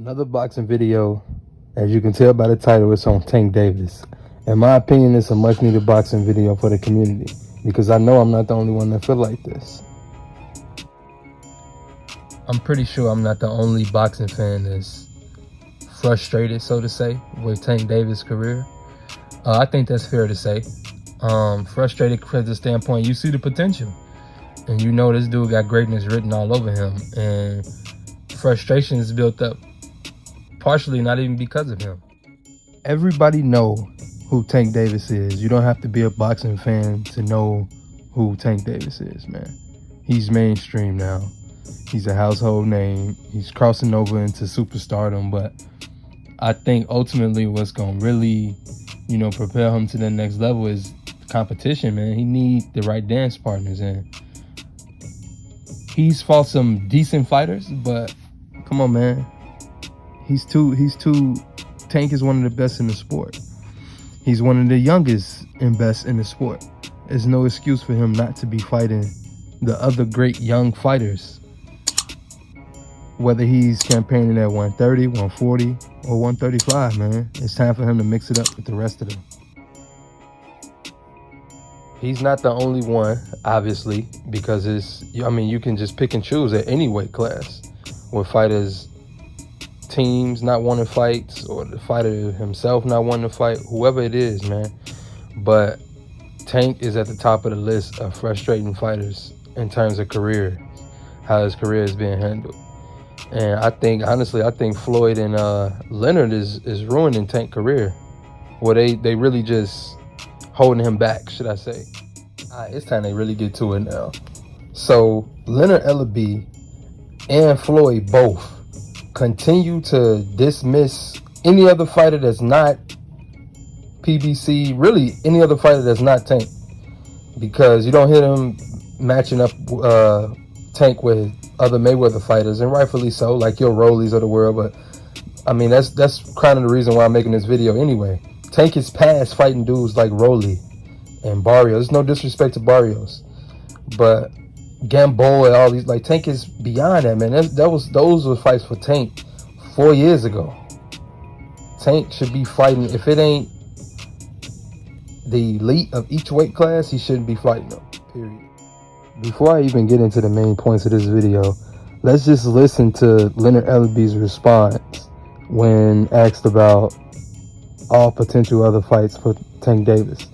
Another boxing video. As you can tell by the title, it's on Tank Davis. In my opinion, it's a much needed boxing video for the community because I know I'm not the only one that feel like this. I'm pretty sure I'm not the only boxing fan that's frustrated, so to say, with Tank Davis' career. I think that's fair to say. Frustrated because the standpoint, you see the potential. And you know this dude got greatness written all over him. And frustration is built up partially not even because of him. Everybody know who Tank Davis is. You don't have to be a boxing fan to know who Tank Davis is, man. He's mainstream now. He's a household name. He's crossing over into superstardom, but I think ultimately what's going to really, propel him to the next level is competition, man. He needs the right dance partners, and he's fought some decent fighters, but come on, man. Tank is one of the best in the sport. He's one of the youngest and best in the sport. There's no excuse for him not to be fighting the other great young fighters. Whether he's campaigning at 130, 140, or 135, man. It's time for him to mix it up with the rest of them. He's not the only one, obviously, because you can just pick and choose at any weight class with fighters, teams not wanting fights, or the fighter himself not wanting to fight, whoever it is, man. But Tank is at the top of the list of frustrating fighters in terms of career, how his career is being handled. And I think Floyd and Leonard is ruining Tank's career. Well, they really just holding him back, should I say. It's time they really get to it now. So Leonard Ellerbe and Floyd both continue to dismiss any other fighter that's not PBC, really any other fighter that's not Tank, because you don't hear them matching up Tank with other Mayweather fighters, and rightfully so, like your Rollies of the world. But I mean, that's kind of the reason why I'm making this video anyway. Tank is past fighting dudes like Rolly and Barrios. There's no disrespect to Barrios, but Gamboa and all these, like, Tank is beyond that, man. Those were fights for Tank 4 years ago. Tank should be fighting, if it ain't the elite of each weight class, he shouldn't be fighting them, period. Before I even get into the main points of this video, let's just listen to Leonard Ellerbe's response when asked about all potential other fights for Tank Davis.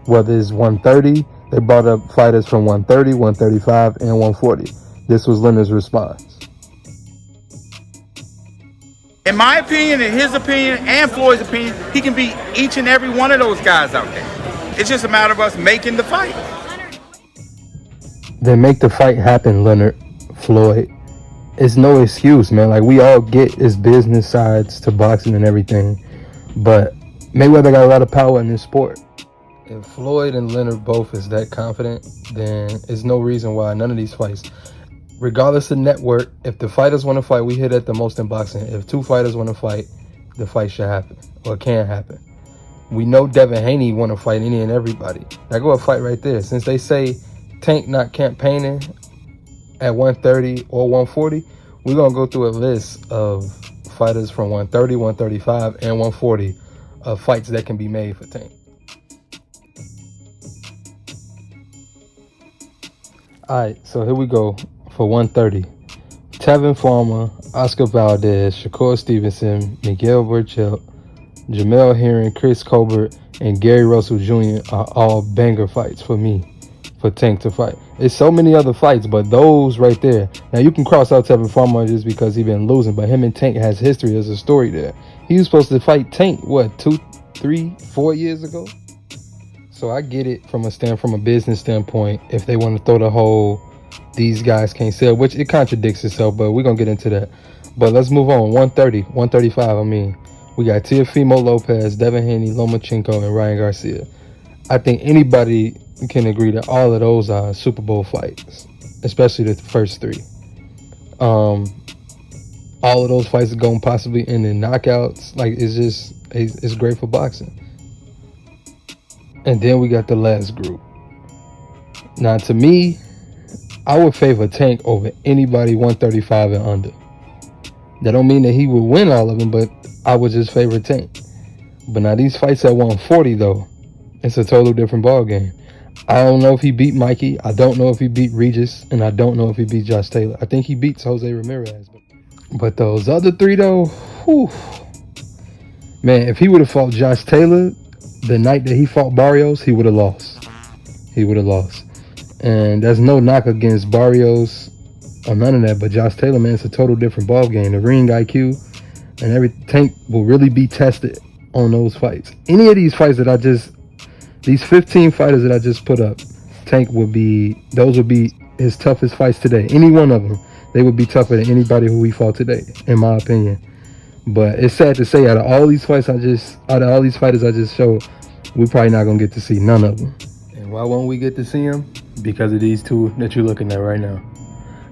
Whether it's 130, they brought up fighters from 130, 135, and 140. This was Leonard's response. In my opinion, in his opinion, and Floyd's opinion, he can beat each and every one of those guys out there. It's just a matter of us making the fight. Then make the fight happen, Leonard, Floyd. It's no excuse, man. Like, we all get his business sides to boxing and everything, but Mayweather got a lot of power in this sport. If Floyd and Leonard both is that confident, then there's no reason why none of these fights, regardless of network, if the fighters want to fight, we hit at the most in boxing. If two fighters want to fight, the fight should happen, or can happen. We know Devin Haney want to fight any and everybody. Now go a fight right there. Since they say Tank not campaigning at 130 or 140, we're going to go through a list of fighters from 130, 135, and 140 of fights that can be made for Tank. Alright, so here we go for 130. Tevin Farmer, Oscar Valdez, Shakur Stevenson, Miguel Burchell, Jamel Herring, Chris Colbert, and Gary Russell Jr. are all banger fights for me, for Tank to fight. There's so many other fights, but those right there. Now you can cross out Tevin Farmer just because he's been losing, but him and Tank has history as a story there. He was supposed to fight Tank, what, 2, 3, 4 years ago? So I get it from a business standpoint, if they want to throw the whole these guys can't sell, which it contradicts itself, but we're going to get into that. But let's move on. 130, 135, I mean. We got Teofimo Lopez, Devin Haney, Lomachenko, and Ryan Garcia. I think anybody can agree that all of those are Super Bowl fights, especially the first three. All of those fights are going to possibly end in knockouts. Like, it's great for boxing. And then we got the last group. Now, to me, I would favor Tank over anybody 135 and under. That don't mean that he would win all of them, but I would just favor Tank. But now these fights at 140 though, it's a total different ball game. I don't know if he beat Mikey. I don't know if he beat Regis, and I don't know if he beat Josh Taylor. I think he beats Jose Ramirez. But those other three though, whew, man, if he would have fought Josh Taylor the night that he fought Barrios, he would have lost. He would have lost. And there's no knock against Barrios or none of that, but Josh Taylor, man, it's a total different ball game. The ring IQ and everything, Tank will really be tested on those fights. Any of these fights that these 15 fighters that I just put up, Tank those would be his toughest fights today. Any one of them, they would be tougher than anybody who we fought today, in my opinion. But it's sad to say, out of all these fighters I just showed, we're probably not gonna get to see none of them. And why won't we get to see them? Because of these two that you're looking at right now.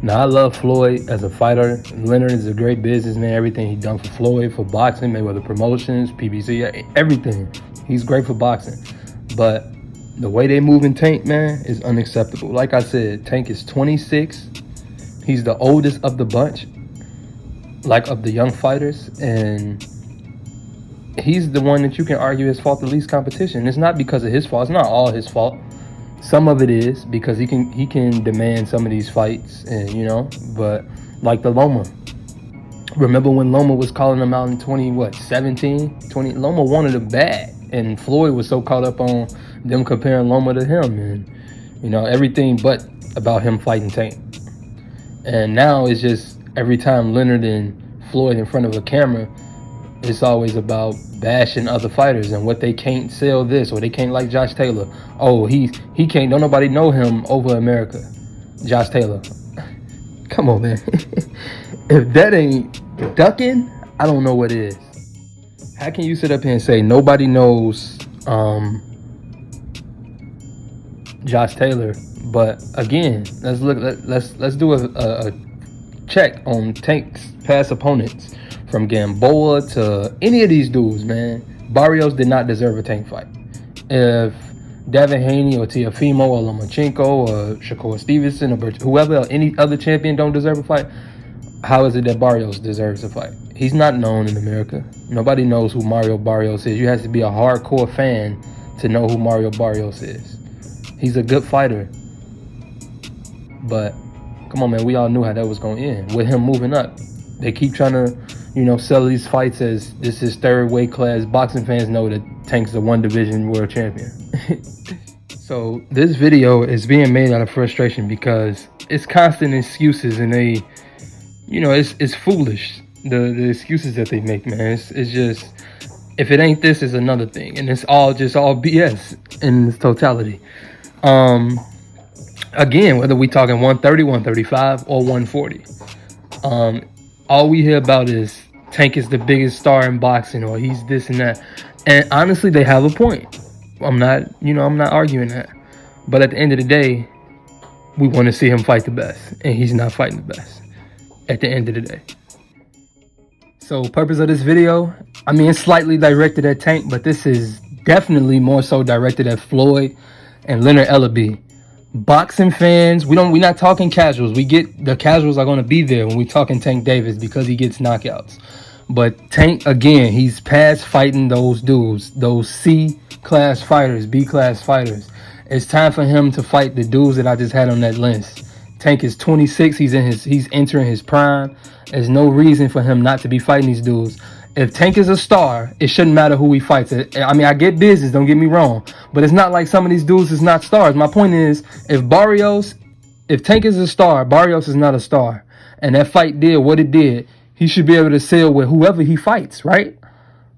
Now, I love Floyd as a fighter. Leonard is a great businessman. Everything he done for Floyd, for boxing, Mayweather Promotions, PBC, everything. He's great for boxing. But the way they move in Tank, man, is unacceptable. Like I said, Tank is 26. He's the oldest of the bunch, like of the young fighters. And he's the one that you can argue has fought the least competition. It's not because of his fault. It's not all his fault. Some of it is because he can demand some of these fights, and but like the Loma. Remember when Loma was calling him out in 2017? Loma wanted him bad, and Floyd was so caught up on them comparing Loma to him, and everything but about him fighting Tank. And now it's just every time Leonard and Floyd in front of a camera, it's always about bashing other fighters and what they can't sell this, or they can't, like Josh Taylor. Oh, he can't, don't nobody know him over America. Josh Taylor. Come on, man. If that ain't ducking, I don't know what is. How can you sit up here and say nobody knows Josh Taylor? But again, let's do a check on Tank's past opponents. From Gamboa to any of these dudes, man, Barrios did not deserve a Tank fight. If Devin Haney or Teofimo or Lomachenko or Shakur Stevenson or whoever else, any other champion don't deserve a fight, how is it that Barrios deserves a fight? He's not known in America. Nobody knows who Mario Barrios is. You have to be a hardcore fan to know who Mario Barrios is. He's a good fighter. But, come on, man, we all knew how that was going to end. With him moving up, they keep trying to sell these fights as this is third weight class. Boxing fans know that Tank's the one division world champion. So this video is being made out of frustration because it's constant excuses, and they, it's foolish. The excuses that they make, man. It's just, if it ain't this, it's another thing, and it's all BS in its totality. Again, whether we talking 130, 135, or 140. All we hear about is Tank is the biggest star in boxing, or he's this and that. And honestly, they have a point. I'm not arguing that. But at the end of the day, we want to see him fight the best, and he's not fighting the best at the end of the day. So, purpose of this video, it's slightly directed at Tank, but this is definitely more so directed at Floyd and Leonard Ellerbe. Boxing fans, we're not talking casuals. We get the casuals are going to be there when we talking Tank Davis because he gets knockouts. But Tank, again, he's past fighting those dudes, those C-class fighters, B-class fighters. It's time for him to fight the dudes that I just had on that list. Tank is 26. He's entering his prime. There's no reason for him not to be fighting these dudes. If Tank is a star, it shouldn't matter who he fights. I get business, don't get me wrong. But it's not like some of these dudes is not stars. My point is, if Tank is a star, Barrios is not a star. And that fight did what it did. He should be able to sell with whoever he fights, right?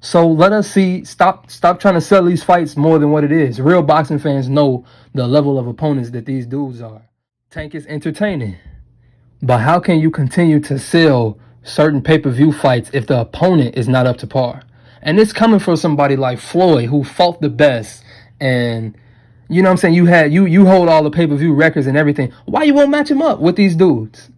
So let us see, stop trying to sell these fights more than what it is. Real boxing fans know the level of opponents that these dudes are. Tank is entertaining. But how can you continue to sell certain pay-per-view fights if the opponent is not up to par? And it's coming from somebody like Floyd, who fought the best, and you know what I'm saying, you hold all the pay-per-view records and everything. Why you won't match him up with these dudes?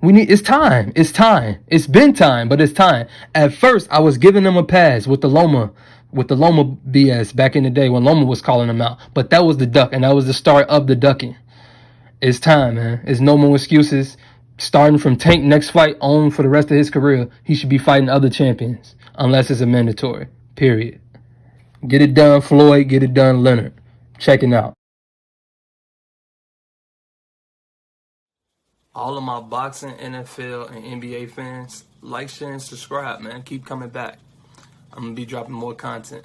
It's time. It's been time, but it's time. At first, I was giving them a pass with the Loma BS back in the day when Loma was calling them out. But that was the duck, and that was the start of the ducking. It's time, man. It's no more excuses. starting from Tank next fight on for the rest of his career, he should be fighting other champions unless it's a mandatory. Period. Get it done, Floyd. Get it done, Leonard. Checking out. All of my boxing, NFL, and NBA fans, like, share, and subscribe, man. Keep coming back. I'm going to be dropping more content.